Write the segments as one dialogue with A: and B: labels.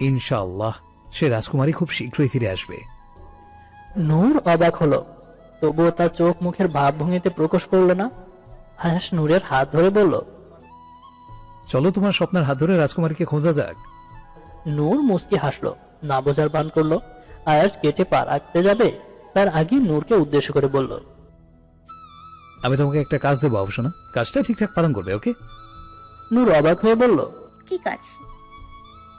A: ইনশাআল্লাহ সে রাজকুমারী খুব শীঘ্রই ফিরে আসবে।
B: নূর অবাক হলো, তবুও তার চোখ মুখের ভাবভঙ্গিতে প্রকাশ করলো না। আয়াস নূরের হাত ধরে বলল,
A: চলো তোমার স্বপ্নের হাত ধরে রাজকুমারীকে খোঁজা যাক।
B: নূর মুস্কি হাসলো, না বোঝার ভান করলো। আয়াস গেটে পা রাখতে যাবে, তার আগে নূরকে উদ্দেশ্য করে বলল,
A: আমি তোমাকে একটা কাজ দেবো অবশ্যই, কাজটা ঠিকঠাক পালন করবে, ওকে?
B: নূর অবাক হয়ে বলল,
C: কি কাজ?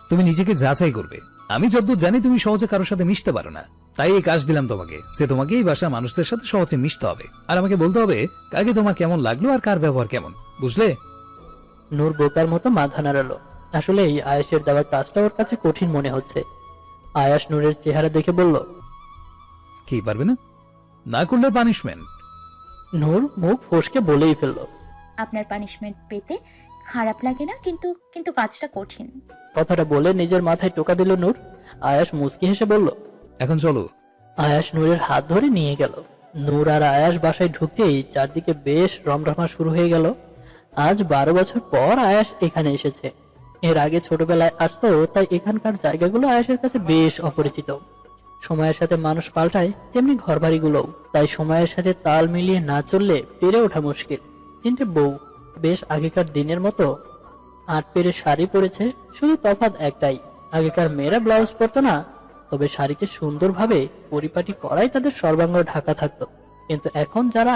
A: তুমি নিজেকে যাচাই করবে। আমি যতদূর জানি তুমি সহজে কারোর সাথে মিশতে পারো না, তাই এই কাজ দিলাম তোমাকে যে তোমাকে এই বাসার মানুষদের সাথে সহজে মিশতে হবে, আর আমাকে বলতে হবে কাকে তোমার কেমন লাগলো আর কার ব্যবহার কেমন, বুঝলে?
B: নূর বোকার মতো মাথা নাড়ালো। আসলে এই আয়াসের দেওয়া কাজটা ওর কাছে কঠিন মনে হচ্ছে। আয়াস নূরের চেহারা দেখে বলল,
A: কি পারবে না? না করলে পানিশমেন্ট।
B: নূর মুখ ফসকে বলেই ফেলল,
C: আপনার পানিশমেন্ট পেতে খারাপ লাগে না, কিন্তু কিন্তু কাজটা কঠিন।
B: কথাটা বলে নিজের মাথায় টোকা দিল নূর। আয়াস মুচকি হেসে বলল,
A: এখন চলো।
B: আয়াস নূরের হাত ধরে নিয়ে গেল। নূর আর আয়াস বাসায় ঢুকতেই চারদিকে বেশ রমরমা শুরু হয়ে গেল। আজ 12 বছর পর আয়াস এখানে এসেছে। এর আগে ছোটবেলায় আসতো, তাই এখানকার জায়গাগুলো আয়াসের কাছে বেশ অপরিচিত। সময়ের সাথে মানুষ পাল্টায়, তেমনি ঘরবাড়িগুলোও। তাই সময়ের সাথে তাল মিলিয়ে না চললে পেরে ওঠা মুশকিল। 3টে বউ, বেশ আগেকার দিনের মতো 8 পেরে শাড়ি পরেছে, শুধু তফাৎ একটাই, আগেকার মেয়েরা ব্লাউজ পরতো না, তবে শাড়িকে সুন্দরভাবে পরিপাটি করাই তাদের সর্বাঙ্গ ঢাকা থাকতো। কিন্তু এখন যারা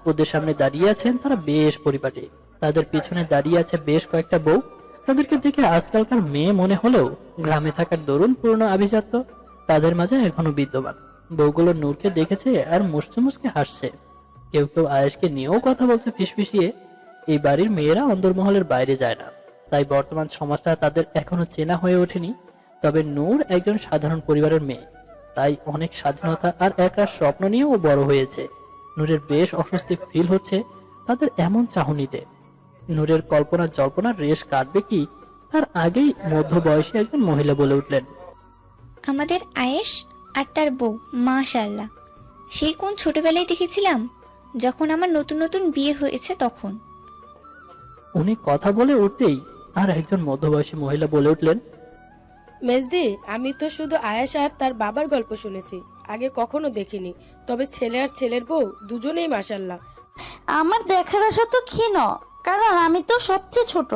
B: ওদের সামনে দাঁড়িয়ে আছেন তারা বেশ পরিপাটি। তাদের পিছনে দাঁড়িয়ে আছে বেশ কয়েকটা বউ। তাদেরকে দেখে আজকালকার মেয়ে মনে হলেও গ্রামে থাকার দরুন পুরনো আভিজাত্য তাদের মাঝে এখনো বিদ্যমান। বউগুলো নূরকে দেখেছে আর মুসকে মুসকে হাসছে। কেউ কেউ আয়েশকে নিয়েও কথা বলছে ফিসফিসিয়ে। এই বাড়ির মেয়েরা অন্দরমহলের বাইরে যায় না, তাই বর্তমান সমাজটা তাদের এখনো চেনা হয়ে ওঠেনি। তবে নূর একজন সাধারণ পরিবারের মেয়ে, তাই অনেক স্বাধীনতা আর একরাশ স্বপ্ন নিয়েও বড় হয়েছে। নূরের বেশ অস্বস্তি ফিল হচ্ছে তাদের এমন চাহনিতে। নূরের কল্পনা জল্পনার রেশ কাটবে কি তার আগেই মধ্যবয়সী একজন মহিলা বলে উঠলেন,
D: আমাদের আয়েশ আর তার বউ, মাশাআল্লাহ, সেই কোন ছোটবেলায় দেখেছিলাম যখন আমার নতুন নতুন বিয়ে হয়েছে তখন।
B: উনি কথা বলে উঠতেই আর একজন মধ্যবয়সী মহিলা বলে উঠলেন,
E: মেজদি, আমি তো শুধু আয়েশ আর তার বাবার গল্প শুনেছি, আগে কখনো দেখিনি। তবে ছেলে আর ছেলের বউ দুজনেই মাশাআল্লাহ।
F: আমার দেখার আশা তো ক্ষীণ, কারণ আমি তো সবচেয়ে ছোট।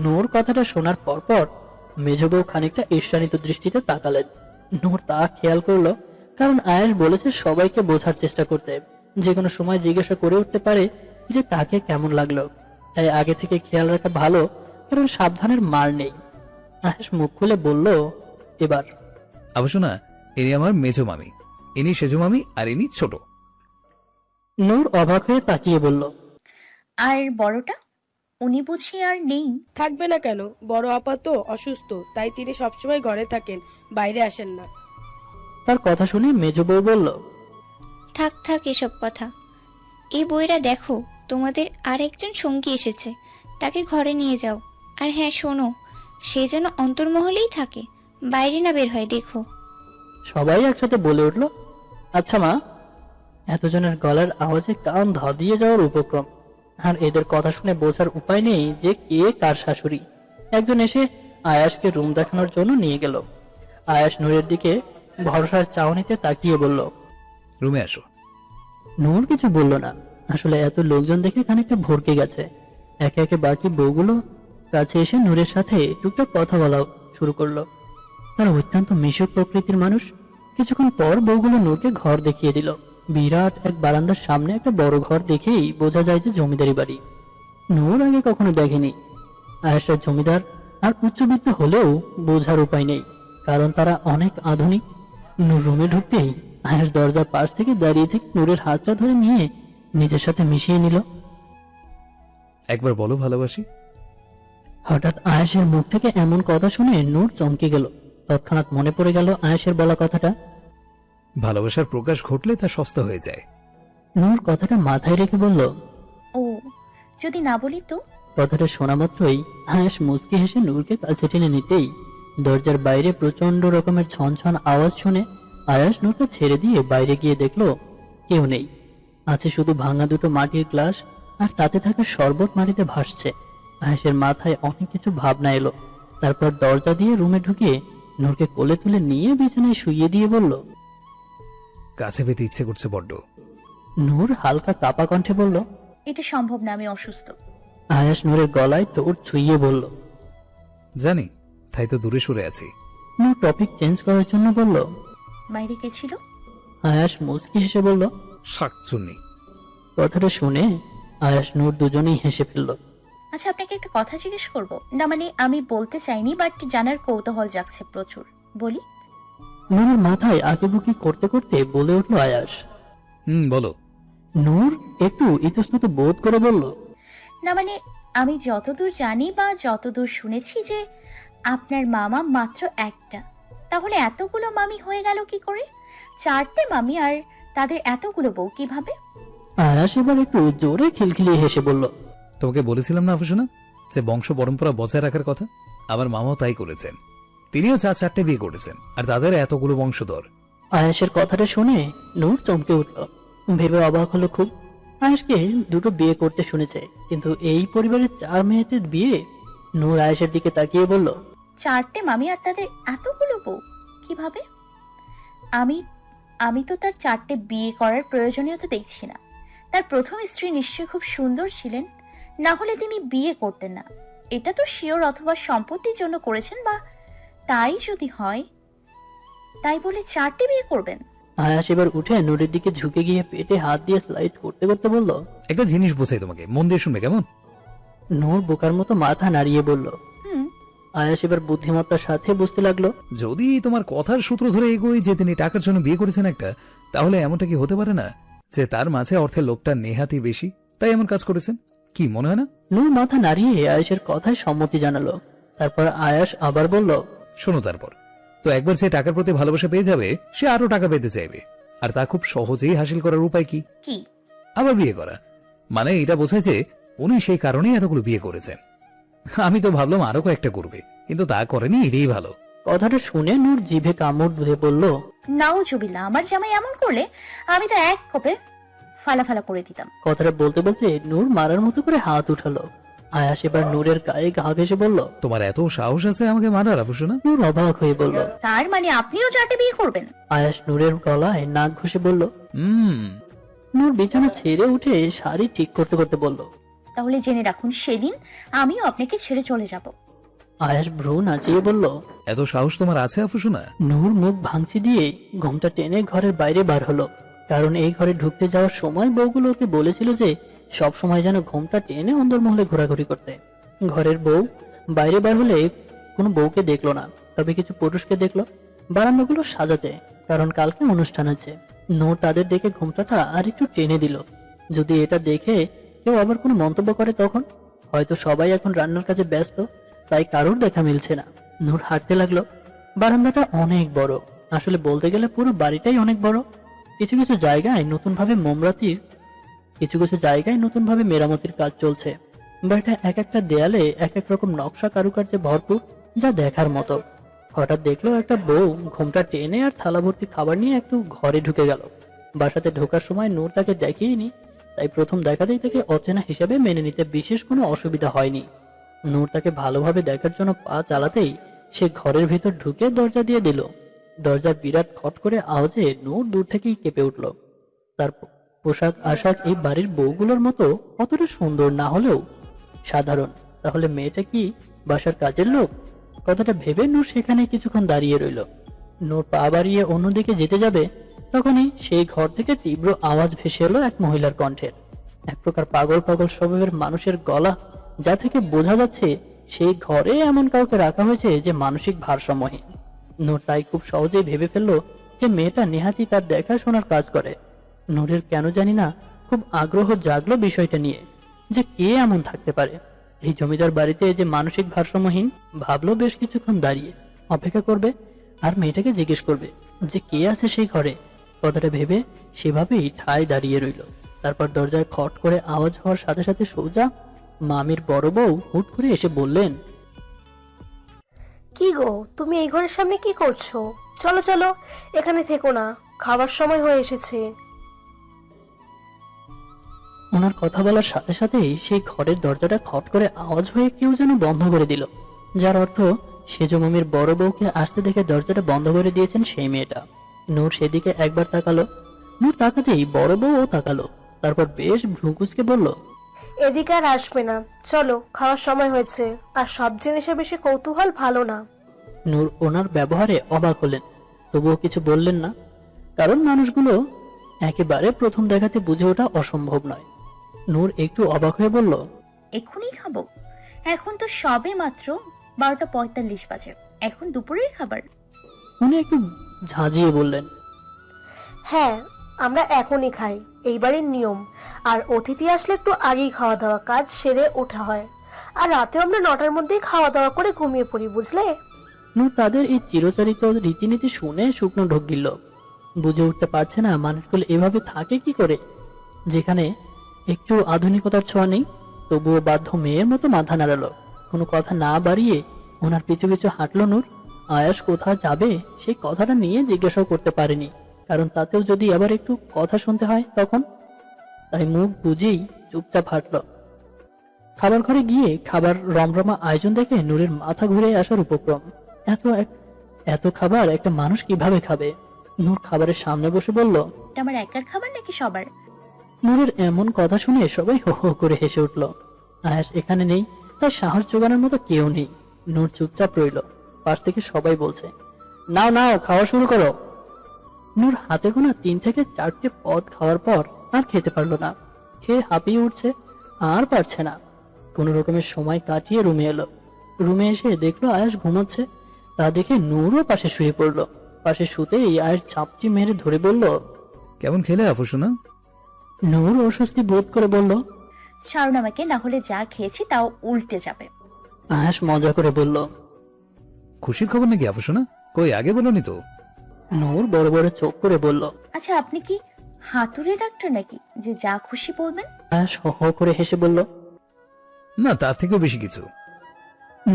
B: নূর কথাটা শোনার পর মেজ বউ খানিকটা ঈর্ষান্বিত দৃষ্টিতে তাকালেন। নূর তা খেয়াল করলো, কারণ আয়েশ বলেছে সবাইকে বোঝার চেষ্টা করতে, যে কোনো সময় জিজ্ঞাসা করে উঠতে পারে যে তাকে কেমন লাগলো। তাই আগে থেকে খেয়াল রাখা ভালো, কারণ সাবধানের মার নেই। আয়েশ মুখ খুলে বলল, এবার
A: অবশ্য না, ইনি আমার মেজো মামি, ইনি সেজো মামি, আর ইনি ছোট।
B: নূর অবাক হয়ে তাকিয়ে বলল,
C: আর বড়টা? উনি বুঝি আর নেই?
E: থাকবে না কেন, বড় আপা তো অসুস্থ, তাই তিনি সবসময় ঘরে থাকেন, বাইরে আসেন না।
B: তার কথা শুনে মেজ বউ বলল,
D: থাক থাক এসব কথা। এই বইরা দেখো, তোমাদের আর একজন সঙ্গী এসেছে, তাকে ঘরে নিয়ে যাও। আর হ্যাঁ শোনো, সে যেন অন্তর্মহলেই থাকে, বাইরে না বের হয়, দেখো।
B: সবাই একসাথে বলে উঠল, আচ্ছা মা। এতজনের গলার আওয়াজে কান ধাঁধিয়ে যাওয়ার উপক্রম। আর এদের কথা শুনে বোঝার উপায় নেই যে কে কার শাশুড়ি। একজন এসে আয়াসকে রুম দেখানোর জন্য নিয়ে গেল। আয়াস নূরের দিকে ভরসার চাউনিতে তাকিয়ে বলল,
A: রুমে আসো।
B: নূর কিছু বলল না। আসলে এত লোকজন দেখে খানিকটা ভরকে গেছে। একে একে বাকি বউগুলো কাছে এসে নূরের সাথে টুকটাক কথা বলা শুরু করলো। তারা অত্যন্ত মিশুক প্রকৃতির মানুষ। কিছুক্ষণ পর বউগুলো নূরকে ঘর দেখিয়ে দিল। বিরাট এক বারান্দার সামনে একটা বড় ঘর দেখেই বোঝা যায় যে জমিদারি বাড়ি। নূর আগে কখনো দেখেনি। আয়েশার জমিদার আর উচ্চবিত্ত হলেও বোঝার উপায় নেই, কারণ তারা অনেক আধুনিক। নূর রুমে ঢুকতেই আয়েশ দরজার পাশ থেকে দাঁড়িয়ে থেকে নূরের হাতটা ধরে নিয়ে নিজের সাথে মিশিয়ে নিল।
A: একবার বলো ভালোবাসি।
B: হঠাৎ আয়েশের মুখ থেকে এমন কথা শুনে নূর চমকে গেল। তৎক্ষণাৎ মনে পড়ে গেল আয়েশের বলা কথাটা।
A: ভালোবাসার প্রকাশ ঘটলে তা সস্তা হয়ে যায়।
B: নূর কথাটা মাথায় রেখে বলল,
C: ও, যদি না বলি তো?
B: কথাটা শোনা মাত্রই আয়েশ মুচকি হেসে নূরকে কাছে টেনে নিতেই দরজার বাইরে প্রচন্ড রকমের ছনছন আওয়াজ শুনে আয়েশ নূরকে ছেড়ে দিয়ে বাইরে গিয়ে দেখলো কেউ নেই। আছে শুধু ভাঙা দুটো মাটির গ্লাস, আর তাতে থাকা শরবত মাটিতে ভাসছে। আয়েশের মাথায় অনেক কিছু ভাবনা এলো। তারপর দরজা দিয়ে রুমে ঢুকিয়ে নূরকে কোলে তুলে নিয়ে বিছানায় শুইয়ে দিয়ে বলল।
A: কাছে পেতে ইচ্ছে করছে বড্ড।
B: নূর হালকা কাপা কণ্ঠে বলল।
C: এটা সম্ভব না, আমি অসুস্থ।
B: আয়াস নূরের গলায় ঠোঁট ছুঁয়ে বলল।
A: জানি, তাই তো দূরে সরে আছি।
B: নূর টপিক চেঞ্জ করার জন্য বলল।
C: বাইরে কে ছিল?
B: আয়াস মুচকি হেসে বলল।
A: শাকচুন্নি।
B: কথাটা শুনে আয়াস নূর দুজনেই হেসে ফেলল।
C: আচ্ছা, আপনাকে একটা কথা জিজ্ঞেস করব? না মানে আমি বলতে চাইনি, বাট জানার কৌতূহল জাগছে প্রচুর। বলি?
B: নূরের মাথায় আঁকিবুকি করতে করতে বলে উঠল আয়াস।
A: বলো।
B: নূর একটু ইতস্তত বোধ করে বলল।
C: না মানে আমি যতদূর জানি বা যতদূর শুনেছি যে আপনার মামা মাত্র একটা, তাহলে এতগুলো মামি হয়ে গেল কি করে? 4টে মামি, আর তাদের এতগুলো বউ কিভাবে?
B: আয়াস এবার একটু জোরে খিলখিলিয়ে হেসে বলল।
A: তোমাকে বলেছিলাম না আফুসোনা, যে বংশ পরম্পরা বজায় রাখার কথা। আমার মামাও তাই করেছেন। তিনিও 4-4টে বিয়ে করেছেন, আর তাদের এতগুলো বংশধর।
B: আয়াসের কথাটা শুনে নূর চমকে উঠল। ভেবে অবাক হলো খুব। আয়াসকে দুটো বিয়ে করতে শুনেছে, কিন্তু এই পরিবারের 4 মেয়েদের বিয়ে? নূর আয়াসের দিকে তাকিয়ে বলল।
C: 4টে মামি আর তাদের এতগুলো বউ কিভাবে? আমি আমি তো তার 4টে বিয়ে করার প্রয়োজনীয়তা দেখছি না। তার প্রথম স্ত্রী নিশ্চয়ই খুব সুন্দর ছিলেন, না হলে তিনি বিয়ে করতেন না। এটা তো শিওর, অথবা সম্পত্তির জন্য করেছেন, বা তাই যদি হয়, তাই বলে 4টে বিয়ে করবেন?
B: আয়াস এবার উঠে নূরের দিকে ঝুঁকে গিয়ে পেটে হাত দিয়ে স্লাইড করতে করতে বলল।
A: একটা জিনিস বোঝাই তোমাকে, মন দিয়ে শুনবে কেমন?
B: নূর বোকার মতো মাথা নাড়িয়ে বলল।
C: হুম।
B: আয়াস এবার বুদ্ধিমত্তার সাথে বুঝতে লাগলো।
A: যদি তোমার কথার সূত্র ধরে এগোই যে তিনি টাকার জন্য বিয়ে করেছেন একটা, তাহলে এমনটা কি হতে পারে না যে তার মাঝে অর্থের লোকটা নেহাতি বেশি, তাই এমন কাজ করেছেন? কি মনে হয় না?
B: নূর মাথা নাড়িয়ে আয়াসের কথায় সম্মতি জানালো। তারপর আয়াস আবার বলল।
A: শোনো, তারপর তো একবার সে টাকার প্রতি ভালোবাসা পেয়ে যাবে, সে আরো টাকা পেতে চাইবে, আর তা খুব সহজেই হাসিল করার উপায় কি?
C: কি?
A: আবার বিয়ে করা। মানে এটা বোঝায় যে উনি সেই কারণেই এতগুলো বিয়ে করেছেন। আমি তো ভাবলাম আরো কয়েকটা করবে, কিন্তু তা করেনি, এটাই ভালো।
B: কথাটা শুনে নূর জিভে কামড় দিয়ে বলল।
C: নাউজুবিল্লাহ, আমার জামাই এমন করলে আমি তো এক কোপে ফালা করে দিতাম।
B: কথাটা বলতে বলতে নূর মারার মতো করে হাত উঠালো। আয়াস এবার নূরের গায়ে ঘা ঘেসে বলল।
A: তোমার এত সাহস আছে আমাকে মারার, আফুসোনা?
B: নূর অবাক হয়ে বলল।
C: তার মানে আপনিও 4টে বিয়ে করবেন?
B: আয়াস নূরের গলায় নাক ঘষে বলল। নূর বিছানা ছেড়ে উঠে শাড়ি ঠিক করতে করতে বলল।
C: তাহলে জেনে রাখুন, সেদিন আমিও আপনাকে ছেড়ে চলে যাব।
B: আয়াস ভ্রু নাচিয়ে বলল।
A: এত সাহস তোমার আছে আফুসোনা?
B: নূর মুখ ভাঙচি দিয়ে ঘোমটা টেনে ঘরের বাইরে বার হলো। কারণ এই ঘরে ঢুকতে যাওয়ার সময় বউগুলো ওকে বলেছিল যে সব সময় যেন ঘোমটা টেনে অন্দরমহলে ঘোরাঘুরি করতে। ঘরের বউ বাইরে বার হলে কোনো বউকে দেখলো না, তবে কিছু পুরুষকে দেখলো বারান্দাগুলো সাজাতে, কারণ কালকে অনুষ্ঠান আছে। নূর তাদের দেখে ঘোমটাটা আর একটু টেনে দিল। যদি এটা দেখে কেউ আবার কোনো মন্তব্য করে তখন? হয়তো সবাই এখন রান্নার কাজে ব্যস্ত, তাই কারোর দেখা মিলছে না। নূর হাঁটতে লাগলো। বারান্দাটা অনেক বড়, আসলে বলতে গেলে পুরো বাড়িটাই অনেক বড়। কিছু কিছু জায়গায় নতুনভাবে মেরামতির কাজ চলছে। বাড়িটা এক একটা দেয়ালে এক এক রকম নকশা কারুকার্যে ভরপুর, যা দেখার মতো। হঠাৎ দেখলো একটা বউ ঘোমটা টেনে আর থালা ভর্তি খাবার নিয়ে একটু ঘরে ঢুকে গেল। বাসাতে ঢোকার সময় নূর তাকে দেখেইনি, তাই প্রথম দেখাতেই তাকে অচেনা হিসেবে মেনে নিতে বিশেষ কোনো অসুবিধা হয়নি। নূর তাকে ভালোভাবে দেখার জন্য পা চালাতেই সে ঘরের ভেতর ঢুকে দরজা দিয়ে দিল। দরজার বিরাট খট করে আওয়াজে নূর দূর থেকেই কেঁপে উঠল। তার পোশাক আশাক এই বাড়ির বউগুলোর মতো অতটা সুন্দর না হলেও সাধারণ। তাহলে মেয়েটা কি বাসার কাজের লোক? কথাটা ভেবে নূর সেখানে কিছুক্ষণ দাঁড়িয়ে রইল। নূর পা বাড়িয়ে অন্যদিকে যেতে যাবে, তখনই সেই ঘর থেকে তীব্র আওয়াজ ভেসে এলো এক মহিলার কণ্ঠের। এক প্রকার পাগল পাগল স্বভাবের মানুষের গলা, যা থেকে বোঝা যাচ্ছে সেই ঘরে এমন কাউকে রাখা হয়েছে যে মানসিক ভারসাম্যহীন। নূর তাই খুব সহজেই ভেবে ফেললো যে মেয়েটা নেহাতি তার দেখাশোনার কাজ করে। নূরের কেন জানি না খুব আগ্রহ জাগলো বিষয়টা নিয়ে, যে কে এমন থাকতে পারে এই জমিদার বাড়িতে যে মানসিক ভারসাম্যহীন। ভাবলো বেশ কিছুক্ষণ দাঁড়িয়ে অপেক্ষা করবে আর মেয়েটাকে জিজ্ঞেস করবে যে কে আছে সেই ঘরে। কথাটা ভেবে সেভাবেই ঠায় দাঁড়িয়ে রইল। তারপর দরজায় খট করে আওয়াজ হওয়ার সাথে সাথে সোজা মামির বড় বউ হুট করে এসে বললেন।
G: কি গো, তুমি এই ঘরের সামনে কি করছো? চলো চলো, এখানে থেকো না, খাবার সময় হয়ে এসেছে।
B: ওনার কথা বলার সাথে সাথেই সেই ঘরের দরজাটা খট করে আওয়াজ হয়ে কেউ যেন বন্ধ করে দিল, যার অর্থ সেজ মমির বড় বউকে আসতে দেখে দরজাটা বন্ধ করে দিয়েছেন সেই মেয়েটা। নূর সেদিকে একবার তাকালো। নূর তাকাতেই বড় বউও তাকালো, তারপর বেশ ভ্রুকুচকে বলল,
G: এদিকে আর আসবে না, চলো খাওয়ার সময় হয়েছে। আর সব জিনিসে বেশি কৌতূহল ভালো না।
B: নূর ওনার ব্যবহারে অবাক হলেন, তবুও কিছু বললেন না, কারণ মানুষগুলো একেবারে প্রথম দেখাতে বুঝে ওঠা অসম্ভব নয়। নূর একটু অবাক হয়ে বলল,
C: এক্ষুনি খাবো? এখন তো সবে মাত্র 12:45 বাজে, এখন দুপুরের খাবার?
B: উনি একটু ঝাঁঝিয়ে বললেন,
G: হ্যাঁ, আমরা এখনই খাই, এই বাড়ির নিয়ম। আর অতিথি আসলে একটু আগেই খাওয়া দাওয়া কাজ সেরে ওঠা হয়। আর রাতে আমরা 9টার মধ্যেই খাওয়া দাওয়া করে ঘুমিয়ে পড়ি, বুঝলে?
B: নূর তাদের এই চিরচরিত রীতিনীতি শুনে শুকনো ঢোক গিলল। বুঝে উঠতে পারছে না মানুষগুলো এভাবে থাকে কি করে, যেখানে একটু আধুনিকতার ছোঁয়া নেই। তবুও বাধ্য মেয়ের মতো মাথা নাড়ালো। কোনো কথা না বাড়িয়ে ওনার পিছু পিছু হাঁটলো নূর। আয়াস কোথাও যাবে সেই কথাটা নিয়ে জিজ্ঞাসাও করতে পারেনি, কারণ তাতেও যদি আবার একটু কথা শুনতে হয় তখন। তাই মুখ বুঝেই চুপচাপ হাঁটলো। খাবার ঘরে গিয়ে খাবার রমরমা আয়োজন দেখে নূরের মাথা ঘুরে আসার উপক্রম। এত খাবার একটা মানুষ কিভাবে খাবে? নূর খাবারের সামনে বসে বলল,
C: এটা আমার একার খাবার নাকি সবার?
B: নূরের এমন কথা শুনে সবাই হো হো করে হেসে উঠল। আয়াস এখানে নেই, তাই সাহস জোগানোর মতো কেউ নেই। নূর চুপচাপ রইল। পাশ থেকে সবাই বলছে, নাও নাও খাওয়া শুরু করো। নূর হাতে গোনা 3 থেকে 4টে পদ খাওয়ার পর আর খেতে পারলো না। খেয়ে হাঁপিয়ে উঠছে, আর পারছে না। কোনো রকমের সময় কাটিয়ে রুমে এলো। রুমে এসে দেখলো আয়াস ঘুমোচ্ছে। তা দেখে নূরও পাশে শুয়ে পড়লো। পাশে শুতেই আয়াস চাপটি মেরে ধরে বলল,
A: কেমন খেলে আফুসোনা?
B: নূর অস্বস্তি বোধ করে বলল,
C: ছাড়ুন আমাকে, না হলে যা খেয়েছি তাও উল্টে যাবে।
B: আয়াস মজা করে বলল,
A: খুশির খবর নাকি আফুসোনা? কই আগে বলোনি তো।
B: নূর বড় বড় চোখ করে বলল,
C: আচ্ছা, আপনি কি হাতুড়ে ডাক্তার নাকি যে যা খুশি বলবেন?
B: আয়াস হো হো করে হেসে বলল।
A: না, তার থেকেও বেশি কিছু।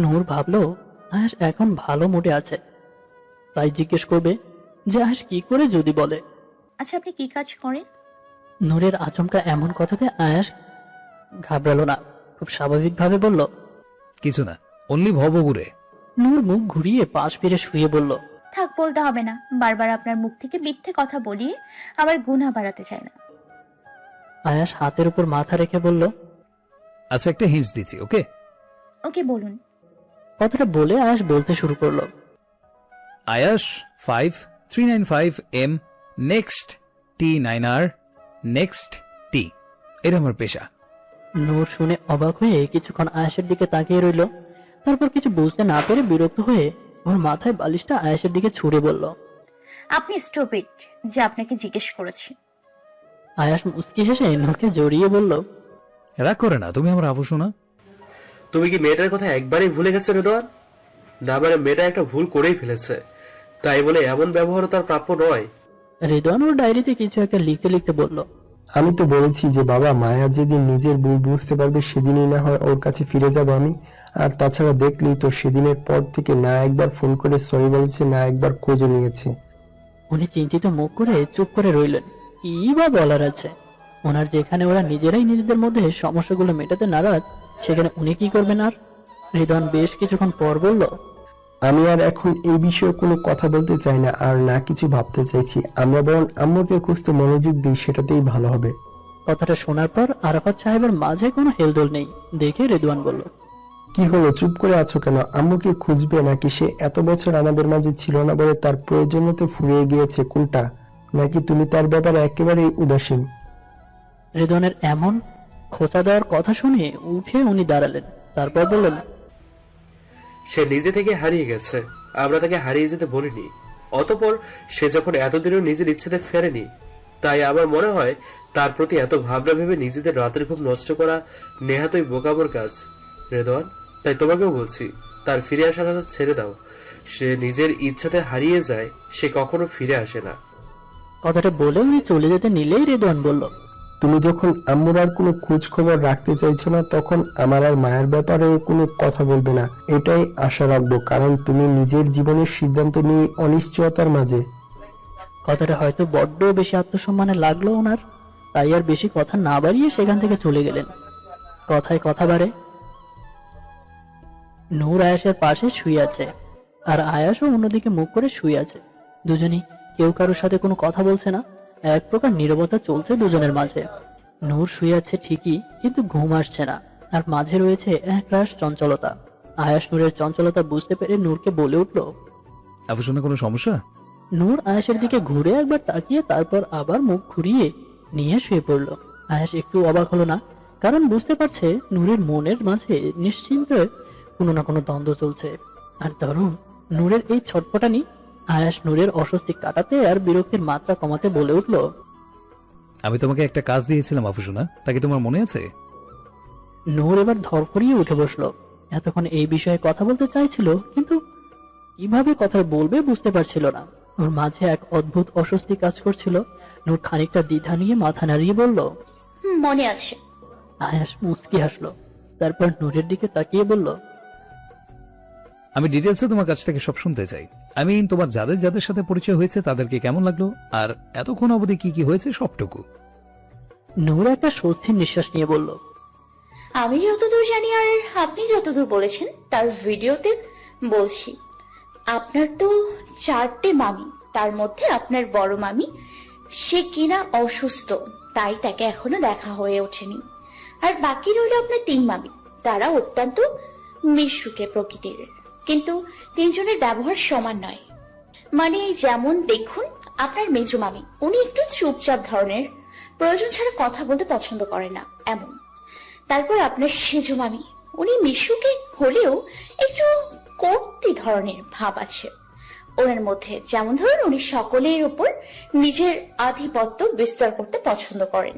B: নূর ভাবলো আয়াস এখন ভালো মুডে আছে, তাই জিজ্ঞেস করবে যে আয়াস কি করে যদি বলে।
C: আচ্ছা, আপনি কি কাজ করেন?
B: নূরের আচমকা এমন কথাতে আয়াস ঘাবড়ালো না, খুব স্বাভাবিকভাবে বলল,
A: কিছু না, অনলি ভবঘুরে।
B: নূর মুখ ঘুরিয়ে পাশ ফিরে শুয়ে বলল,
C: থাক, বলতে হবে না। বারবার আপনার মুখ থেকে মিথ্যে কথা বলিয়ে আবার গুনাহ বাড়াতে চাই না।
B: আয়াস হাতের উপর মাথা রেখে বলল,
A: আচ্ছা, একটা হিন্টস দিচ্ছি, ওকে?
C: ওকে, বলুন।
B: কথাটা বলে আয়াস বলতে শুরু করলো,
A: আয়াস 5395M next T9R next T। এটা আমার পেশা।
B: নূর শুনে অবাক হয়ে কিছুক্ষণ আয়াসের দিকে তাকিয়ে রইল। তারপর কিছু বুঝতে না পেরে বিরক্ত হয়ে ওর মাথায় বালিশটা আয়াসের দিকে ছুঁড়ে বলল,
C: আপনি স্টুপিড যে আপনাকে জিজ্ঞেস করেছি।
B: আয়াস মুস্কি হেসে নূরকে জড়িয়ে বলল,
A: রাগ করে না, তুমি আমার আফুসোনা।
H: তুমি কি মেয়েটার কথা একবারই ভুলে গেছো রেদওয়ান? না মানে মেয়েটা একটা ভুল করেই ফেলেছে, তাই বলে এমন ব্যবহারও তার প্রাপ্য নয়।
B: রিদওয়ান ওর ডায়েরিতে কিছু একটা লিখতে লিখতে বলল,
I: আমি তো বলেছি যে বাবা, মায়া যেদিন নিজের ভুল বুঝতে পারবে সেদিনই না হয় ওর কাছে ফিরে যাব আমি। আর তাছাড়া দেখলেই তো, সেদিনের পর থেকে না একবার ফোন করে সরি বলেছে, না একবার খোঁজও নিয়েছে।
B: উনি চিন্তিত মুখ করে চুপ করে রইলেন। কি বা বলার আছে? ওনার যেখানে ওরা নিজেরাই নিজেদের মধ্যে সমস্যাগুলো মেটাতে নারাজ, সেখানে উনি কি করবেন? আর রিদওয়ান বেশ কিছুক্ষণ পর বলল,
I: আমি আর এখন এই বিষয়ে কোনো কথা বলতে চাই না, আর না কিছু ভাবতে চাইছি। আমরা বরং আম্মুকে খুঁজতে মনোযোগ দিই, সেটাতেই ভালো হবে।
B: কথাটা শোনার পর আরাফাত সাহেবের মাঝে কোনো হেলদোল নেই দেখে রিদওয়ান বলল,
I: কি হলো, চুপ করে আছো কেন? আম্মুকে খুঁজবে নাকি? সে এত বছর আমাদের মাঝে ছিল না বলে তার প্রয়োজন মতো ফুরিয়ে গিয়েছে কোনটা? নাকি তুমি তার ব্যাপারে একেবারেই উদাসীন?
B: রিদওয়ানের এমন খোঁচা দেওয়ার কথা শুনে উঠে উনি দাঁড়ালেন। তারপর বললেন,
H: সে নিজে থেকে হারিয়ে গেছে, আমরা তাকে হারিয়ে যেতে বলিনি। অতঃপর সে যখন এতদিনও নিজের ইচ্ছেতে ফেরেনি, তাই আমার মনে হয় তার প্রতি এত ভাবনা ভেবে নিজেদের রাতের ঘুম নষ্ট করা নেহাতই বোকামোর কাজ রেদওয়ান। তাই তোমাকেও বলছি, তার ফিরে আসার আশা ছেড়ে দাও। সে নিজের ইচ্ছাতে হারিয়ে যায়, সে কখনো ফিরে আসে না।
B: কথাটা বলে উনি চলে যেতে নিলেই রিদওয়ান বলল,
I: তুমি যখন আম্মুর আর কোনো খোঁজ খবর রাখতে চাইছো না, তখন আমার আর মায়ের ব্যাপারেও কোনো কথা বলবে না, এটাই আশা রাখবো। কারণ তুমি নিজের জীবনের সিদ্ধান্ত নিয়ে অনিশ্চয়তার মাঝে।
B: কথাটা হয়তো বড্ড বেশি আত্মসম্মানে লাগলো ওনার, তাই আর বেশি কথা না বাড়িয়ে সেখান থেকে চলে গেলেন। কথায় কথা বাড়ে। নূর আয়াসের পাশে শুয়ে আছে, আর আয়াসও অন্যদিকে মুখ করে শুয়ে আছে। দুজনেই কেউ কারোর সাথে কোনো কথা বলছে না, এক প্রকার নীরবতা চলছে দুজনের মাঝে। নূর শুয়ে আছে ঠিকই, কিন্তু ঘুম আসছে না, আর মাঝে রয়েছে একরাশ চঞ্চলতা। আয়াস নূরের চঞ্চলতা বুঝতে পেরে নূরকে বলে উঠল।
A: আফুসোনা, কোনো সমস্যা?
B: নূর আয়াসের দিকে ঘুরে একবার তাকিয়ে তারপর আবার মুখ ঘুরিয়ে নিয়ে শুয়ে পড়ল। আয়াস একটু অবাক হলো না, কারণ বুঝতে পারছে নূরের মনের মাঝে নিশ্চিন্তে কোনো না কোনো দ্বন্দ্ব চলছে। আর ধরুন নূরের এই ছটফটানি। আয়াস নূরের অস্বস্তি কাটাতে আর বিরক্তির মাত্রা কমাতে বলে উঠল।
A: আমি তোমাকে একটা কাজ দিয়েছিলাম আফুসোনা, তাকে তোমার মনে আছে?
B: নূর এবার ধরফরিয়ে উঠে বসলো। এতক্ষণ এই বিষয়ে কথা বলতে চাইছিল, কিন্তু কিভাবে কথা বলবে বুঝতে পারছিল না। ওর মাঝে এক অদ্ভুত অস্বস্তি কাজ করছিল। নূর খানিকটা দ্বিধা নিয়ে মাথা নাড়িয়ে বলল,
C: মনে আছে।
B: আয়াস মুচকি হাসলো, তারপর নূরের দিকে তাকিয়ে বলল,
A: আমি ডিটেলসে তোমার কাছ থেকে সব শুনতে চাই। আমি তোমার যাদের যাদের সাথে পরিচয় হয়েছে তাদেরকে কেমন লাগলো, আর এতক্ষণ অবধি কি কি হয়েছে সবটুকু।
B: নূর একটা স্বস্তির নিঃশ্বাস নিয়ে বলল,
C: আমি যতদূর জানি আর আপনি যতদূর বলেছেন তার ভিডিওতে বলছি, আপনার তো 4টে মামি, তার মধ্যে আপনার বড় মামি, সে কিনা অসুস্থ, তাই তাকে এখনো দেখা হয়ে ওঠেনি। আর বাকি রইল আপনার 3 মামি, তারা অত্যন্ত মিশুকে প্রকৃতির, কিন্তু 3 জনের ব্যবহার সমান নয়। মানে যেমন দেখুন, আপনার মেজো মামি, উনি একটু চুপচাপ ধরনের, প্রয়োজন ছাড়া কথা বলতে পছন্দ করে না এমন। তারপর আপনার সেজো মামি, উনি মিশুকে হলেও একটু কর্তৃ ধরনের ভাব আছে ওনার মধ্যে। যেমন ধরুন, উনি সকলের উপর নিজের আধিপত্য বিস্তার করতে পছন্দ করেন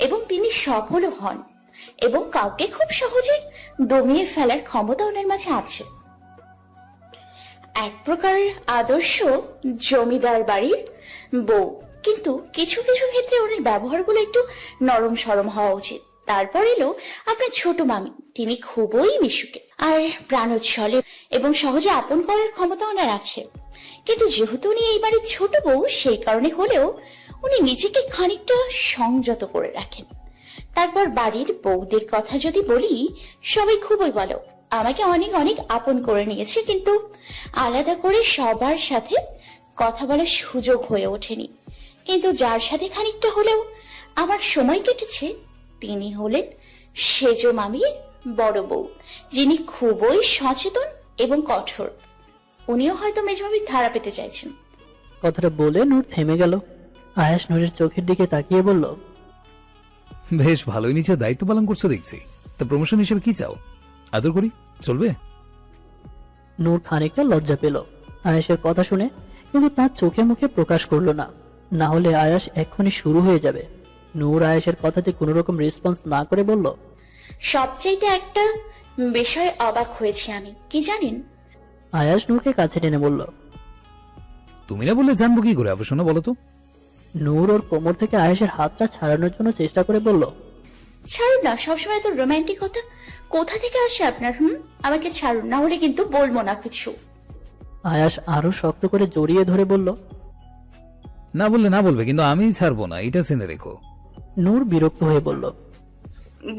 C: এবং তিনি সফলও হন, এবং কাউকে খুব সহজে দমিয়ে ফেলার ক্ষমতা ওনার মাঝে আছে। এক প্রকার আদর্শ জমিদার বাড়ির বউ, কিন্তু কিছু কিছু ক্ষেত্রে ওনার ব্যবহারগুলো একটু নরম সরম হওয়া উচিত। তারপর এলো আপনার ছোট মামি, তিনি খুবই মিশুকে আর প্রাণোচ্ছলে এবং সহজে আপন করার ক্ষমতা ওনার আছে, কিন্তু যেহেতু উনি এই বাড়ির ছোট বউ, সেই কারণে হলেও উনি নিজেকে খানিকটা সংযত করে রাখেন। তারপর বাড়ির বউদের কথা যদি বলি, সবাই খুবই ভালো, আমাকে অনেক অনেক আপন করে নিয়েছে, কিন্তু আলাদা করে সবার সাথে কথা বলার সুযোগ হয়ে ওঠেনি। কিন্তু যার সাথে খানিকটা হলেও আমার সময় কেটেছে, তিনি হলেন সেজো মামির বড় বউ, যিনি খুবই সচেতন এবং কঠোর। উনিও হয়তো মেজমামির ধারা পেতে চাইছেন।
B: কথাটা বলে নূর থেমে গেল। আয়াস নূরের চোখের দিকে তাকিয়ে বলল,
A: বেশ ভালোই নিচে দায়িত্ব পালন করছো দেখছি। তা প্রমোশন হিসেবে কি চাও? আদর করি, চলবে?
B: নূর খানিকটা লজ্জা পেল আয়াসের কথা শুনে, কিন্তু তার চোখে মুখে প্রকাশ করলো না, না হলে আয়াস এক্ষুনি শুরু হয়ে যাবে। নূর আয়াসের কথাতে কোনো রকম রেসপন্স না করে বলল,
C: সবচাইতে একটা বিষয়ে অবাক হয়েছি আমি, কি জানেন?
B: আয়াস নূরকে কাছে টেনে বলল,
A: তুমি না বললে জানবো কি করে আফুসোনা, বলো তো?
B: নূর ওর কোমর থেকে আয়াসের হাতটা ছাড়ানোর জন্য চেষ্টা করে বলল,
C: ছাড়ুন না, সবসময় তো রোমান্টিক কথা কোথা থেকে আসে আপনার? আমাকে ছাড়ুন, না হলে কিন্তু বলবো না কিছু।
B: আয়াস আরো শক্ত করে জড়িয়ে ধরে বলল,
A: না বললে না বলবে, কিন্তু আমি ছাড়বো না, এটা জেনে রেখো।
B: নূর বিরক্ত হয়ে বলল,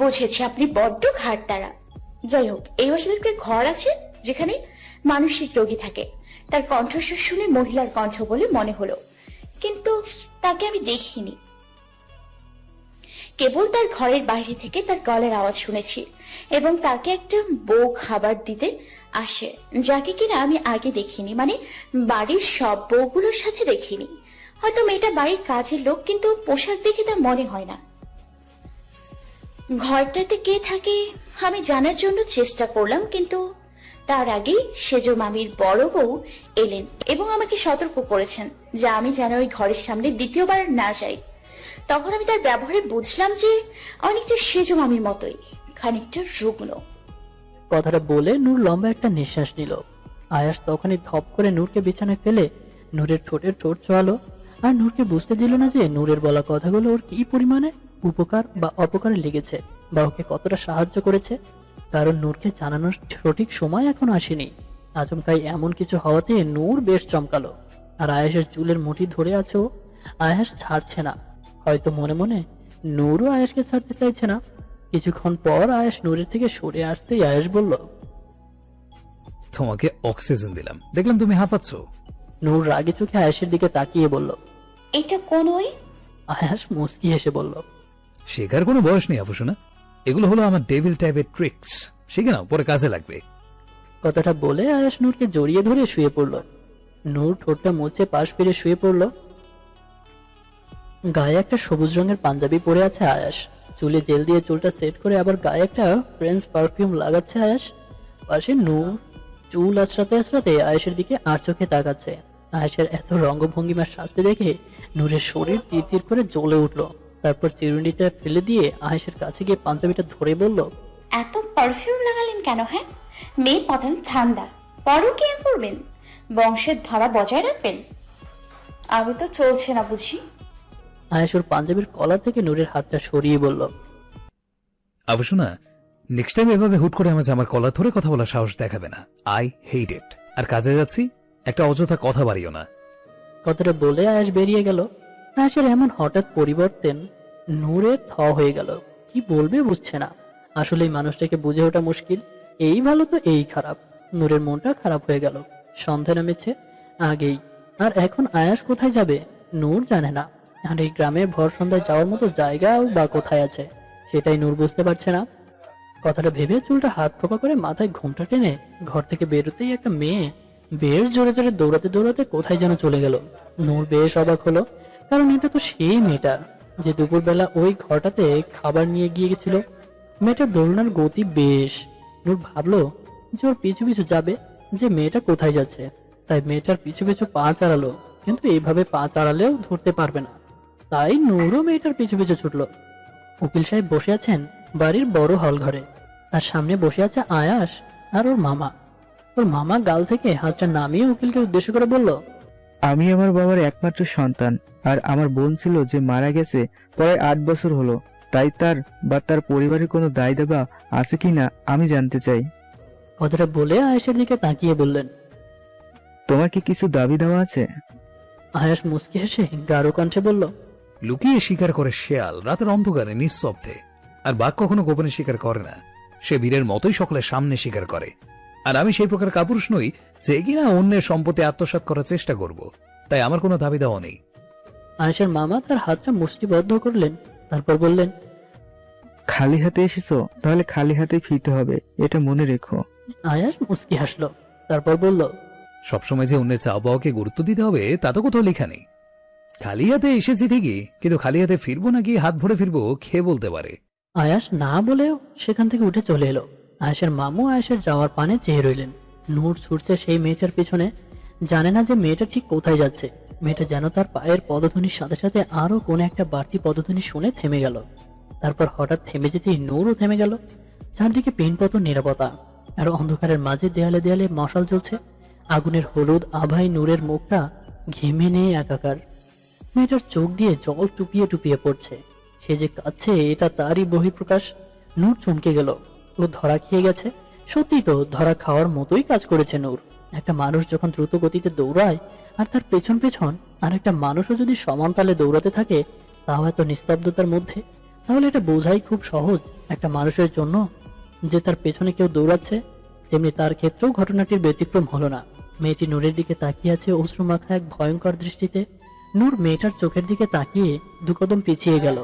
C: বুঝেছি, আপনি বড্ড ঘাট তারা। যাই হোক, এই বাসাতে একটা ঘর আছে যেখানে মানসিক রোগী থাকে। তার কণ্ঠস্বর শুনে মহিলার কণ্ঠ বলে মনে হলো, কিন্তু তাকে আমি দেখিনি, কেবল তার ঘরের বাইরে থেকে তার গলার আওয়াজ শুনেছি। এবং তাকে একটা বউ খাবার দিতে আসে, যাকে কিনা আমি আগে দেখিনি, মানে বাড়ির সব বউগুলোর সাথে দেখিনি। হয়তো মেয়েটা বাড়ির কাজের লোক, কিন্তু পোশাক দেখে তা মনে হয় না। ঘরটাতে কে থাকে আমি জানার জন্য চেষ্টা করলাম, কিন্তু তার আগেই সেজো মামির বড় বউ এলেন এবং আমাকে সতর্ক করেছেন যে আমি যেন ওই ঘরের সামনে দ্বিতীয়বার না যাই। তখন আমি তার ব্যবহারে বুঝলাম যে অনেকটা সেজো মামির মতোই, খানিকটা রুগ্ন।
B: কথাটা বলে নূর লম্বা একটা নিঃশ্বাস নিল। আয়াস তখনই ধপ করে নূরকে বিছানায় ফেলে নূরের ঠোঁটের ঠোঁট ছোঁয়ালো, আর নূরকে বুঝতে দিল না যে নূরের বলা কথাগুলো ওর কি পরিমাণে উপকার বা অপকারে লেগেছে, বা ওকে কতটা সাহায্য করেছে। কারণ নূরকে জানানোর সঠিক সময় এখন আসেনি। আচমকাই এমন কিছু হওয়াতে নূর বেশ চমকালো, আর আয়াসের চুলের মুঠি ধরে আছে ও। আয়াস ছাড়ছে না, হয়তো মনে মনে নূরও আয়াসকে ছাড়তে চাইছে না। কিছুক্ষণ পর আয়াস নূরের থেকে সরে আসতেই আয়াস বলল,
A: তোমাকে অক্সিজেন দিলাম, দেখলাম তুমি হাঁপাচ্ছ।
B: নূর রাগে চোখে আয়াসের দিকে তাকিয়ে বলল।
C: এটা কোন ওই?
B: আয়াস মুস্কি হেসে বলল।
A: শেখার কোনো বয়স নেই আফুসোনা, এগুলো হলো আমার ডেভিল টাইপের ট্রিক্স, শিখে নাও, পরে কাজে লাগবে।
B: কথাটা বলে আয়াস নূরকে জড়িয়ে ধরে শুয়ে পড়ল। নূর ঠোঁটটা মুছে পাশ ফিরে শুয়ে পড়ল। গায়ে একটা সবুজ রঙের পাঞ্জাবি পরে আছে আয়াস, চুলে জেল দিয়ে চুলটা সেট করে আবার গায়ে একটা ফ্রেঞ্চ পারফিউম লাগাচ্ছে আয়াস। পাশে নূর চুল আছড়াতে আছড়াতে আয়েশের দিকে আর চোখে তাকাচ্ছে। আয়েশের এত রঙ্গভঙ্গিমার শাস্তি দেখে নূরের শরীর তীর তীর করে জ্বলে উঠল। তারপর চিরুনিটা ফেলে দিয়ে আয়েশের কাছে গিয়ে পাঞ্জাবিটা ধরে বলল,
C: এত পারফিউম লাগালেন কেন? হ্যাঁ, মেয়ে পটান ঠান্ডা, পরকিয়া করবেন, বংশের ধারা বজায় রাখবেন? আমি তো চলছে না বুঝি।
B: আয়েশ ওর পাঞ্জাবির কলার থেকে নূরের হাতটা সরিয়ে বলল,
A: আফুসোনা, নেক্সট টাইম এভাবে হুট করে আমার কলার ধরে কথা বলার সাহস দেখাবে না। আই হেট ইট। আর কাজে যাচ্ছি, একটা অযথা কথা বাড়িও না।
B: কথাটা বলে আয়েশ বেরিয়ে গেল। আয়েশের এমন হঠাৎ পরিবর্তন নূরের থ হয়ে গেল, কি বলবে বুঝছে না। আসলে এই মানুষটাকে বুঝে ওঠা মুশকিল, এই ভালো তো এই খারাপ। নূরের মনটা খারাপ হয়ে গেল। সন্ধ্যা নামেছে আগেই, আর এখন আয়াস কোথায় যাবে নূর জানে না। আর এই গ্রামে ভর সন্ধ্যায় যাওয়ার মতো জায়গাও বা কোথায় আছে সেটাই নূর বুঝতে পারছে না। কথাটা ভেবে চুলটা হাত খোপা করে মাথায় ঘুমটা টেনে ঘর থেকে বেরোতেই একটা মেয়ে বেশ জোরে জোরে দৌড়াতে দৌড়াতে কোথায় যেন চলে গেল। নূর বেশ অবাক হলো, কারণ এটা তো সেই মেয়েটা যে দুপুরবেলা ওই ঘরটাতে খাবার নিয়ে গিয়ে গেছিল। মেয়েটার দৌড়ানোর গতি বেশ। নূর ভাবলো যে ওর পিছু পিছু যাবে, যে মেয়েটা কোথায় যাচ্ছে। তাই মেয়েটার পিছু পিছু পা চালালো, কিন্তু এইভাবে পা চালালেও ধরতে পারবে না। তাই নূরও মেয়েটার পিছু পিছু ছুটলো। উকিল সাহেব বসে আছেন বাড়ির বড় হল ঘরে, তার সামনে বসে আছে আয়াস আর ওর মামা। ওর মামা গাল থেকে হাতটা নামিয়ে উকিলকে উদ্দেশ্য করে বলল,
J: আমি আমার বাবার একমাত্র সন্তান, আর আমার বোন ছিল যে মারা গেছে প্রায় 8 বছর হলো। তাই তার বা তার পরিবারের কোনো দায় দেবা আছে কিনা আমি জানতে চাই।
B: কথাটা বলে আয়াসের দিকে তাকিয়ে বললেন,
J: তোমার কি কিছু দাবি দেওয়া আছে?
B: আয়াস মুচকি হেসে গাঢ় কণ্ঠে বলল,
A: লুকিয়ে শিকার করে শেয়াল রাতের অন্ধকারে নিঃশব্দে, আর বাঘ কখনো গোপনে শিকার করে না। সে বীরের মতোই সকলের সামনে শিকার করে। আর আমি সেই প্রকার কাপুরুষ নই যে কিনা অন্যের সম্পত্তি আত্মসাৎ করার চেষ্টা করব। তাই আমার কোনো দাবি দেওয়া নেই।
B: আয়েশের মামা তার হাতটা মুষ্টিবদ্ধ করলেন, তারপর বললেন,
J: খালি হাতে এসেছো, তাহলে খালি হাতে ফিরতে হবে, এটা মনে রেখো।
B: আয়াস মুচকি হাসলো, তারপর বলল,
A: সবসময় যে অন্যের চাওয়া পাওয়াকে গুরুত্ব দিতে হবে তা তো কোথাও লেখা নেই। খালি হাতে এসেছি ঠিকই, কিন্তু খালি হাতে ফিরবো নাকি হাত ভরে ফিরবো খেয়ে বলতে পারে।
B: আয়াস না বলেও সেখান থেকে উঠে চলে এলো। আয়েশের মামু আয়েশের যাওয়ার পানে চেয়ে রইলেন। নূর ছুটছে সেই মেয়েটার পিছনে, জানে না যে মেয়েটা ঠিক কোথায় যাচ্ছে। মেয়েটা যেন তার পায়ের পদধ্বনির সাথে সাথে আরো কোন একটা বাড়তি পদধ্বনি শুনে থেমে গেল। তারপর হঠাৎ থেমে যেতেই নূরও থেমে গেল। চারদিকে পিনপতন নিরাপত্তা, আর অন্ধকারের মাঝে দেয়ালে দেয়ালে মশাল জ্বলছে। আগুনের হলুদ আভায় নূরের মুখটা ঘেমে নিয়ে একাকার। মেয়েটার চোখ দিয়ে জল টুপিয়ে টুপিয়ে পড়ছে। সে যে কাঁদছে এটা তারই বহিঃপ্রকাশ। নূর চমকে গেল, ও ধরা খেয়ে গেছে। সত্যি তো ধরা খাওয়ার মতোই কাজ করেছে নূর। একটা মানুষ যখন দ্রুত গতিতে দৌড়ায় আর তার পেছন পেছন আর একটা মানুষও যদি সমান তালে দৌড়াতে থাকে, তাও এত নিস্তব্ধতার মধ্যে, তাহলে এটা বোঝাই খুব সহজ একটা মানুষের জন্য যে তার পেছনে কেউ দৌড়াচ্ছে। তেমনি তার ক্ষেত্রেও ঘটনাটির ব্যতিক্রম হলো না। মেয়েটি নূরের দিকে তাকিয়ে আছে অশ্রুমাখা এক ভয়ঙ্কর দৃষ্টিতে। নূর মেয়েটার চোখের দিকে তাকিয়ে 2 কদম পিছিয়ে গেল।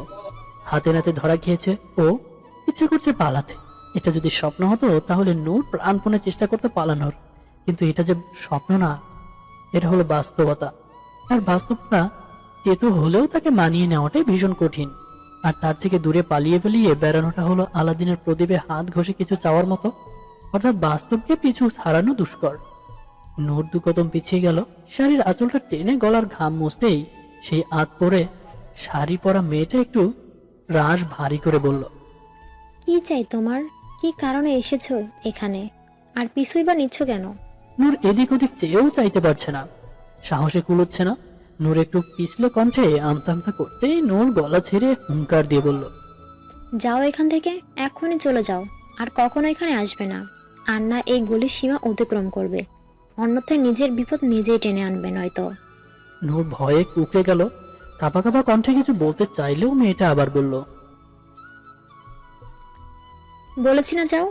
B: হাতে নাতে ধরা খেয়েছে, ও ইচ্ছে করছে পালাতে। এটা যদি স্বপ্ন হতো তাহলে নূর প্রাণপণে চেষ্টা করতে পালানোর, কিন্তু এটা যে স্বপ্ন না, এটা হলো বাস্তবতা। আর বাস্তবতা তেতো হলেও তাকে মানিয়ে নেওয়াটাই ভীষণ কঠিন। আর তার থেকে দূরে পালিয়ে পালিয়ে বেড়ানোটা হলো আলাদিনের প্রদীপে হাত ঘষে কিছু চাওয়ার মতো, অর্থাৎ বাস্তবকে পিছু ছাড়ানো দুষ্কর। নূর 2 কদম পিছিয়ে গেল। শাড়ির আঁচলটা টেনে গলার ঘাম মুছতেই সেই আত পরে শাড়ি পরা মেয়েটা একটু রাশ ভারী করে বলল,
K: কি চাই তোমার? কি কারণে এসেছো এখানে? আর পিছুই বা নিচ্ছ কেন?
B: নূর এদিক ওদিক চেয়েও চাইতে পারছে না, সাহসে কুলোচ্ছে না। নূর একটু পিছলে কণ্ঠে আমতা আমতা করতেই নূর গলা ছেড়ে হুঙ্কার দিয়ে বলল,
K: যাও এখান থেকে, এখনই চলে যাও। আর কখনো এখানে আসবে না, আর না এই গলির সীমা অতিক্রম করবে। অন্যথায় নিজের বিপদ নিজেই টেনে আনবে নয়তো।
B: নূর ভয়ে কুকড়ে গেল। কাঁপা কাঁপা কণ্ঠে কিছু বলতে চাইলেও মেয়েটা আবার বলল,
K: বলেছি না যাও।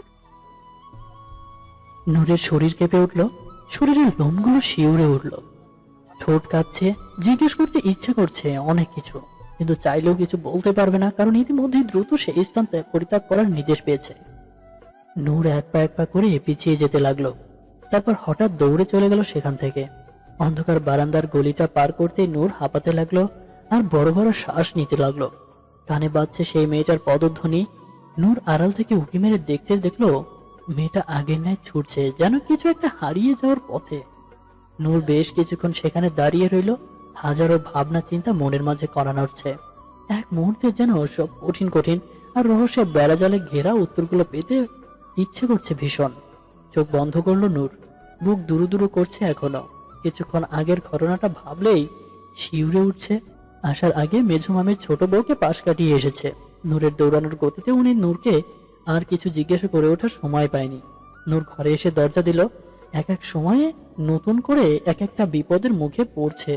B: নূরের শরীর কেঁপে উঠল, শরীরের লোমগুলো শিউরে উঠল, ঠোঁট কাঁপছে। জিজ্ঞেস করতে ইচ্ছে করছে অনেক কিছু, কিন্তু চাইলেও কিছু বলতে পারবে না, কারণ ইতিমধ্যেই দ্রুত সেই স্থান পরিত্যাগ করার নির্দেশ পেয়েছে। নূর এক পা করে পিছিয়ে যেতে লাগলো, তারপর হঠাৎ দৌড়ে চলে গেল সেখান থেকে। অন্ধকার বারান্দার গলিটা পার করতেই নূর হাঁপাতে লাগলো আর বড় বড় শ্বাস নিতে লাগলো। কানে বাজছে সেই মেয়েটার পদধ্বনি। নূর আড়াল থেকে উঁকি মেরে দেখতে দেখলো মেয়েটা আগের ন্যায় ছুটছে, যেন কিছু একটা হারিয়ে যাওয়ার পথে। নূর বেশ কিছুক্ষণ সেখানে দাঁড়িয়ে রইল, হাজারো ভাবনা চিন্তা মনের মাঝে করা নড়ছে। এক মুহূর্তে যেন সব কঠিন কঠিন আর রহস্যের বেড়াজালে ঘেরা উত্তরগুলো পেতে ইচ্ছে করছে ভীষণ। চোখ বন্ধ করলো নূর, বুক দুরু দুরু করছে এখনো। কিছুক্ষণ আগের ঘটনাটা ভাবলেই শিউরে উঠছে। আসার আগে মেঝো মামের ছোট বউকে পাশ কাটিয়ে এসেছে। নূরের দৌড়ানোর গতিতে উনি নূরকে আর কিছু জিজ্ঞাসা করে ওঠার সময় পায়নি। নূর ঘরে এসে দরজা দিল। এক এক সময়ে নতুন করে এক একটা বিপদের মুখে পড়ছে।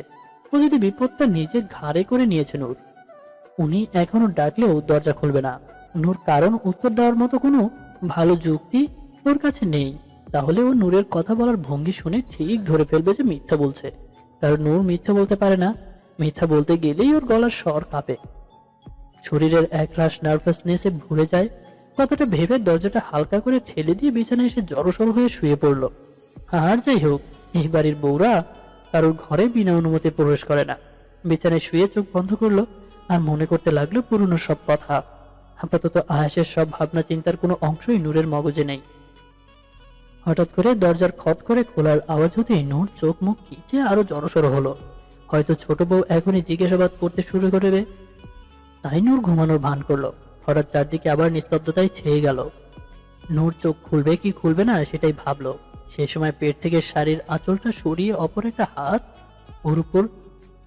B: ও যদি বিপদটা নিজের ঘাড়ে করে নিয়েছে নূর। উনি এখনো ডাকলেও দরজা খুলবে না। নূর কারণ উত্তর দেওয়ার মতো কোনো ভালো যুক্তি ওর কাছে নেই। তাহলে ও নূরের কথা বলার ভঙ্গি শুনে ঠিক ধরে ফেলবে যে মিথ্যা বলছে, কারণ নূর মিথ্যা বলতে পারে না। মিথ্যা বলতে গেলেই ওর গলার স্বর কাঁপে, শরীরের একরাশ নার্ভাসনেসে ভুলে যায়। কথাটা ভেবে দরজাটা হালকা করে ঠেলে দিয়ে বিছানায় এসে জড়সড় হয়ে শুয়ে পড়ল। আর যাই হোক, এই বাড়ির বউরা কারোর ঘরে বিনা অনুমতি প্রবেশ করে না। বিছানায় শুয়ে চোখ বন্ধ করলো আর মনে করতে লাগলো পুরনো সব কথা। আপাতত আয়াসের সব ভাবনা চিন্তার কোনো অংশই নূরের মগজে নেই। হঠাৎ করে দরজার খট করে খোলার আওয়াজ হতেই নূর চোখ মুখ খিচে আরো জড়সড় হলো। হয়তো ছোট বউ এখনই জিজ্ঞাসাবাদ করতে শুরু করবে, তাই নূর ঘুমানোর ভান করলো। হঠাৎ চারদিকে আবার নিস্তব্ধতায় ছেয়ে গেল। নূর চোখ খুলবে কি খুলবে না সেটাই ভাবলো। সেই সময় পেট থেকে শাড়ির আঁচলটা সরিয়ে অপর একটা হাত ওর উপর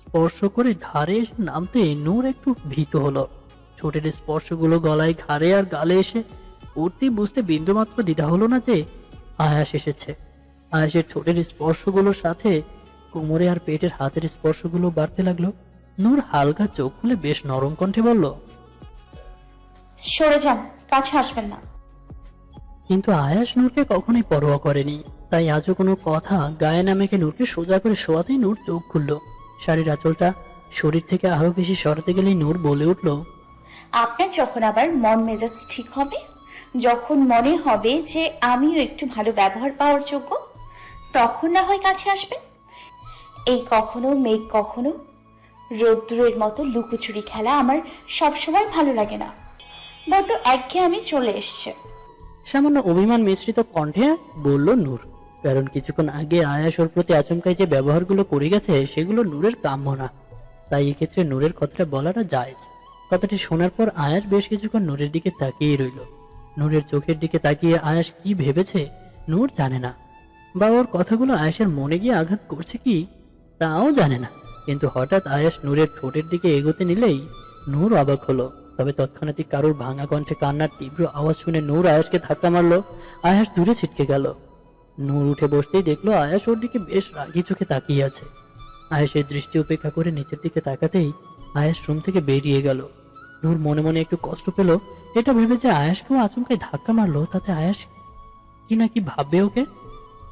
B: স্পর্শ করে ঘাড়ে এসে নামতে নূর একটু ভীত হলো। ঠোঁটের স্পর্শগুলো গলায়, ঘাড়ে আর গালে এসে উঠতে বুঝতে বিন্দুমাত্র দ্বিধা হলো না যে আয়াস এসেছে। আয়াসের ঠোঁটের স্পর্শগুলোর সাথে কোমরে আর পেটের হাতের স্পর্শগুলো বাড়তে লাগলো। নূর হালকা চোখ খুলে বেশ নরম কণ্ঠে বলল,
C: সরে যান, কাছে আসবেন না।
B: কিন্তু আয়াস নূরকে কখনোই পরোয়া করেনি। তাই আজও কোনো কথা গায়ে না মেখে নূরকে সোজা করে শোয়াতেই নূর চোখ খুলল। শাড়ির আঁচলটা শরীর থেকে আরো বেশি সরাতে গেলেই নূর বলে উঠল,
C: আপনার যখন আবার মন মেজাজ ঠিক হবে, যখন মনে হবে যে আমিও একটু ভালো ব্যবহার পাওয়ার যোগ্য, তখন না হয় কাছে আসবেন। এই কখনো মেঘ কখনো রোদ্দুরের মতো লুকোচুরি খেলা আমার সবসময় ভালো লাগে না, বড্ড একঘেয়েমি চলে এসছে।
B: সামান্য অভিমান মিশ্রিত কণ্ঠে বলল নূর, কারণ কিছুক্ষণ আগে আয়াস ওর প্রতি আচমকাই যে ব্যবহারগুলো করে গেছে সেগুলো নূরের কাম্য না। তাই এক্ষেত্রে নূরের কথাটা বলাটা জায়েজ। কথাটি শোনার পর আয়াস বেশ কিছুক্ষণ নূরের দিকে তাকিয়ে রইল। নূরের চোখের দিকে তাকিয়ে আয়াস কি ভেবেছে নূর জানে না, বা ওর কথাগুলো আয়াসের মনে গিয়ে আঘাত করছে কি তাও জানে না। কিন্তু হঠাৎ আয়াস নূরের ঠোঁটের দিকে এগোতে নিলেই নূর অবাক হলো। তবে তৎক্ষণাৎই কারোর ভাঙা কণ্ঠে কান্নার তীব্র আওয়াজ শুনে নূর আয়াসকে ধাক্কা মারলো। আয়াস দূরে ছিটকে গেল। নূর উঠে বসতেই দেখলো আয়াস ওর দিকে বেশ রাগি চোখে তাকিয়ে আছে। আয়াসের দৃষ্টি উপেক্ষা করে নিচের দিকে তাকাতেই আয়াস রুম থেকে বেরিয়ে গেল। নূর মনে মনে একটু কষ্ট পেল, এটা ভেবে যে আয়াসকেও আচমকাই ধাক্কা মারলো তাতে আয়াস কি না কি ভাববে ওকে।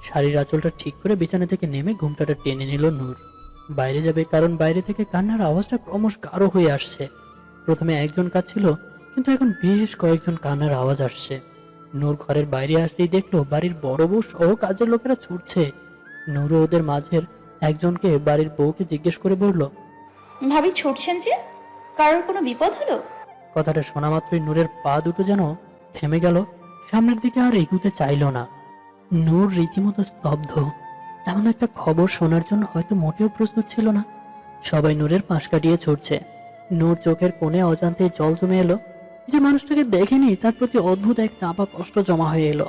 B: শাড়ির আঁচলটা ঠিক করে বিছানা থেকে নেমে ঘুমটাটা টেনে নিল নূর। বাইরে যাবে, কারণ বাইরে থেকে কান্নার আওয়াজটা ক্রমশ গাঢ় হয়ে আসছে। প্রথমে একজন কাঁদছিল, কিন্তু এখন বেশ কয়েকজন কান্নার আওয়াজ আসছে। নূর ঘরের বাইরে আসতেই দেখলো বাড়ির বড় বউ সহ কাজের লোকেরা ছুটছে। নূরও ওদের মাঝের একজনকে বাড়ির বউকে জিজ্ঞেস করে বলল,
C: ভাবি ছুটছেন যে, কারোর কোনো বিপদ হলো?
B: কথাটা শোনা মাত্রই নূরের পা দুটো যেন থেমে গেল, সামনের দিকে আর এগুতে চাইল না। নূর রীতিমতো স্তব্ধ। এমন একটা খবর শোনার জন্য হয়তো মোটেও প্রস্তুত ছিল না। সবাই নূরের পাশ কাটিয়ে ছুটছে। নূর চোখের কোণে অজান্তে জল জমে এলো। যে মানুষটাকে দেখেনি তার প্রতি অদ্ভুত এক চাপা কষ্ট জমা হয়ে এলো।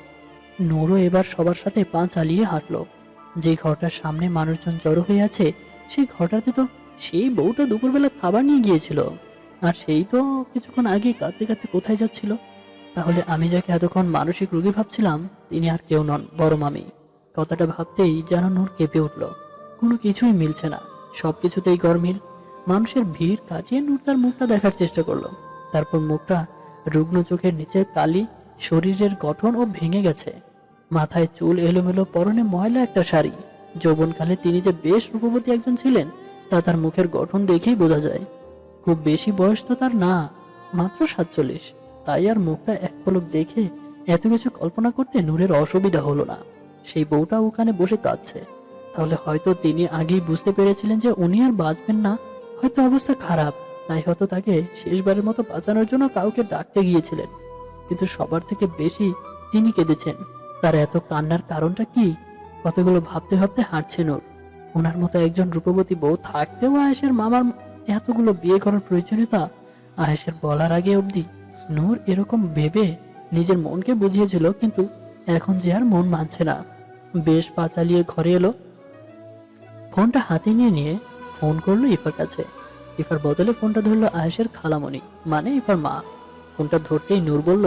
B: নূরও এবার সবার সাথে পা চালিয়ে হাঁটলো। যে ঘরটার সামনে মানুষজন জড়ো হয়ে আছে সেই ঘরটাতে তো সেই বউটা দুপুরবেলা খাবার নিয়ে গিয়েছিল, আর সেই তো কিছুক্ষণ আগে কাঁদতে কাঁদতে কোথায় যাচ্ছিল। তাহলে আমি যাকে এতক্ষণ মানসিক রোগী ভাবছিলাম তিনি আর কেউ নন, বড় মামি। কথাটা ভাবতেই যেন নূর কেঁপে উঠল। কোনো কিছুই মিলছে না, সবকিছুতেই গরমিল। মানুষের ভিড় কাটিয়ে নূর তার মুখটা দেখার চেষ্টা করলো। তারপর মুখটা রুগ্ন চোখের নিচে কালি, শরীরের গঠন ও ভেঙে গেছে। মাথায় চুল এলোমেলো, পরনে ময়লা একটা শাড়ি। যৌবনকালে তিনি যে বেশ রূপবতী একজন ছিলেন তা তার মুখের গঠন দেখেই বোঝা যায়। খুব বেশি বয়স তো তার না, মাত্র 47। তাই আর মুখটা এক পলক দেখে এত কিছু কল্পনা করতে নূরের অসুবিধা হলো না। সেই বউটা ওখানে বসে কাঁদছে, তাহলে হয়তো তিনি আগেই বুঝতে পেরেছিলেন যে উনি আর বাঁচবেন না, হয়তো অবস্থা খারাপ, তাই হয়তো তাকে শেষবারের মতো বাঁচানোর জন্য কাউকে ডাকতে গিয়েছিলেন। কিন্তু সবার থেকে বেশি তিনি কেঁদেছেন। তার এত কান্নার কারণটা কি? কতগুলো ভাবতে ভাবতে হাঁটছে নূর। ওনার মতো একজন রূপবতী বউ থাকতেও আয়েশের মামার এতগুলো বিয়ে করার প্রয়োজনীয়তা আয়েশের বলার আগে অবধি নূর এরকম ভেবে নিজের মনকে বুঝিয়েছিল, কিন্তু এখন যে আর মন মানছে না। বেশ পা চালিয়ে ঘরে এলো, ফোনটা হাতে নিয়ে ফোন করলো ইফার কাছে। ইফার বদলে ফোনটা ধরলো আয়েশের খালামণি, মানে ইফার মা। ফোনটা ধরতেই নূর বলল,